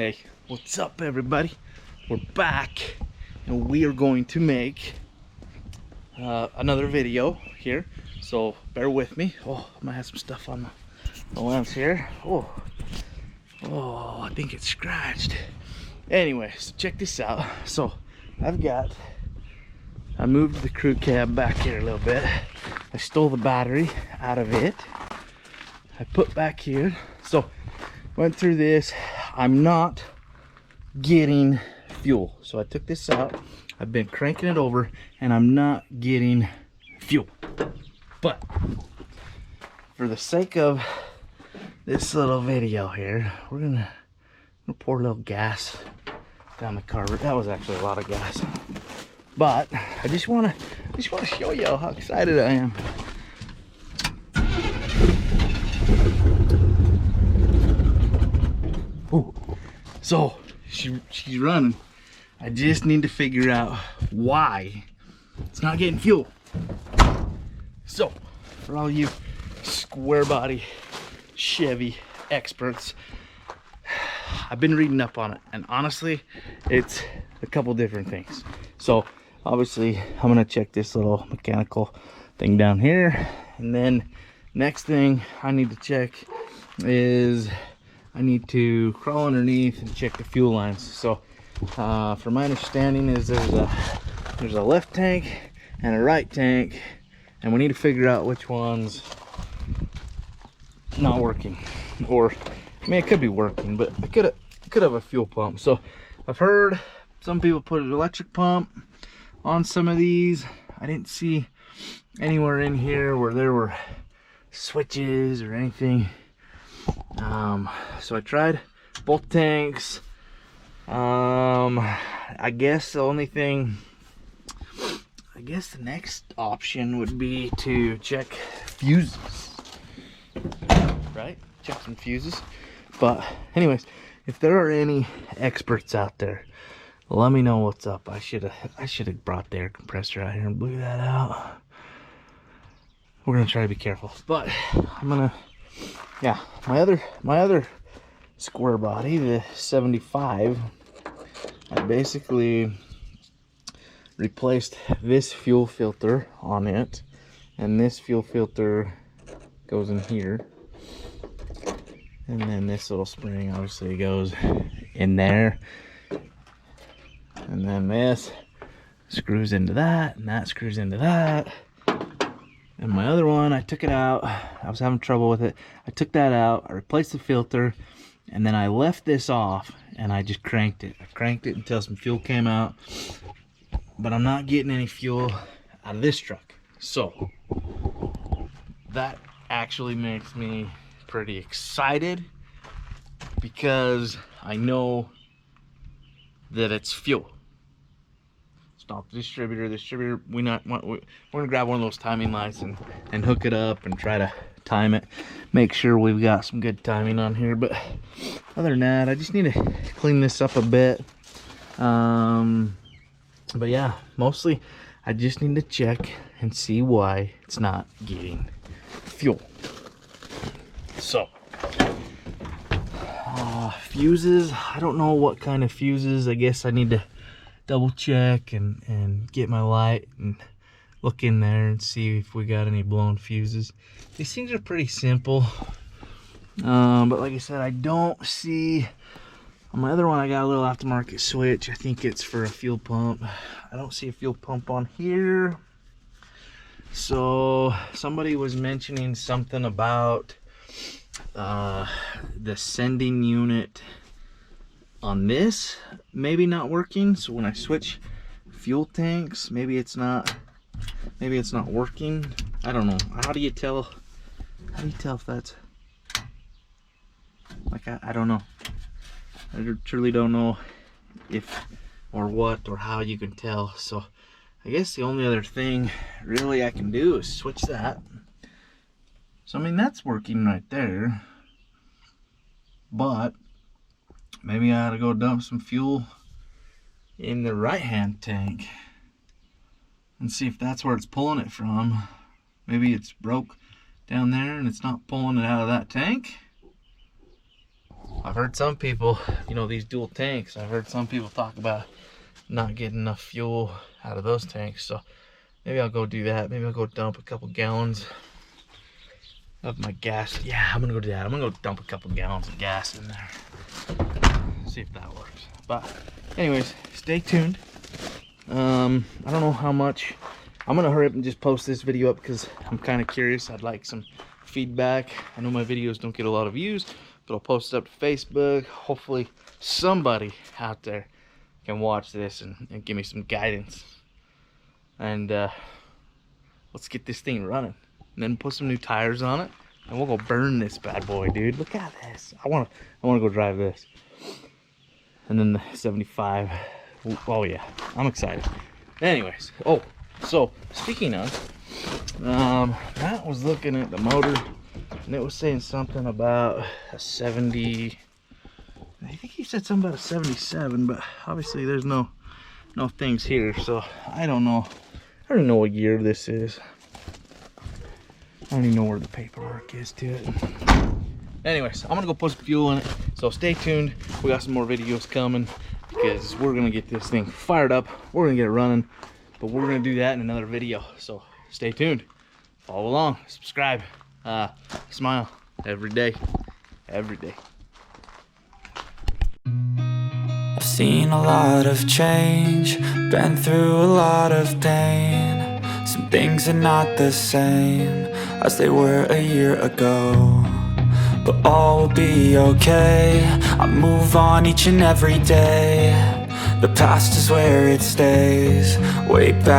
Hey, what's up everybody? We're back and we are going to make another video here, so bear with me. Oh, I might have some stuff on the lens here. Oh, I think it's scratched. Anyway, so check this out. So I moved the crew cab back here a little bit. I stole the battery out of it. I put back here. So went through this. I'm not getting fuel, so I took this out. I've been cranking it over and I'm not getting fuel. But for the sake of this little video here, we're gonna pour a little gas down the carburetor. That was actually a lot of gas, but I just want to show you how excited I am. Ooh. So she's running. I just need to figure out why it's not getting fuel. So for all you square body Chevy experts, I've been reading up on it, and honestly it's a couple different things. So obviously I'm gonna check this little mechanical thing down here, and then next thing I need to check is I need to crawl underneath and check the fuel lines. So from my understanding is there's a left tank and a right tank, and we need to figure out which one's not working. Or I mean, it could be working, but it could have a fuel pump. So I've heard some people put an electric pump on some of these. I didn't see anywhere in here where there were switches or anything. So I tried both tanks. I guess the next option would be to check fuses, right? Check some fuses. But anyways, if there are any experts out there, let me know what's up. I should have brought the air compressor out here and blew that out. We're gonna try to be careful, but yeah, my other square body, the 75, I basically replaced this fuel filter on it, and this fuel filter goes in here, and then this little spring obviously goes in there, and then this screws into that, and that screws into that. And my other one, I took it out. I was having trouble with it. I took that out, I replaced the filter, and then I left this off and I just cranked it. I cranked it until some fuel came out, but I'm not getting any fuel out of this truck. So that actually makes me pretty excited, because I know that it's fuel. Stop the distributor. We're gonna grab one of those timing lights and hook it up and try to time it, make sure we've got some good timing on here. But other than that, I just need to clean this up a bit. But yeah, mostly I just need to check and see why it's not getting fuel. So fuses, I don't know what kind of fuses. I guess I need to double check and get my light and look in there and see if we got any blown fuses. These things are pretty simple, but like I said, I don't see on my other one. I got a little aftermarket switch. I think it's for a fuel pump. I don't see a fuel pump on here. So somebody was mentioning something about the sending unit on this maybe not working. So when I switch fuel tanks, maybe it's not working. I don't know. How do you tell if that's like, I don't know. I truly don't know if or what or how you can tell. So I guess the only other thing really I can do is switch that. So I mean, that's working right there, but maybe I ought to go dump some fuel in the right hand tank and see if that's where it's pulling it from. Maybe it's broke down there and it's not pulling it out of that tank. I've heard some people, you know, these dual tanks, I've heard some people talk about not getting enough fuel out of those tanks. So maybe I'll go do that. Maybe I'll go dump a couple gallons of my gas. Yeah, I'm gonna go do that. I'm gonna go dump a couple gallons of gas in there. See if that works. But anyways, stay tuned. I don't know how much. I'm gonna hurry up and just post this video up because I'm kind of curious. I'd like some feedback. I know my videos don't get a lot of views, but I'll post it up to Facebook. Hopefully somebody out there can watch this and give me some guidance. And let's get this thing running. And then put some new tires on it. And we'll go burn this bad boy, dude. Look at this. I wanna go drive this. And then the 75. Oh yeah, I'm excited. Anyways, oh, so speaking of, Matt was looking at the motor and it was saying something about a 70. I think he said something about a 77, but obviously there's no things here, so I don't know. I don't even know what year this is. I don't even know where the paperwork is to it. Anyways, I'm gonna go put some fuel in it, so stay tuned. We got some more videos coming because we're gonna get this thing fired up. We're gonna get it running, but we're gonna do that in another video. So stay tuned, follow along, subscribe, smile every day, every day. I've seen a lot of change, been through a lot of pain. Some things are not the same as they were a year ago, but all will be okay. I move on each and every day. The past is where it stays, way back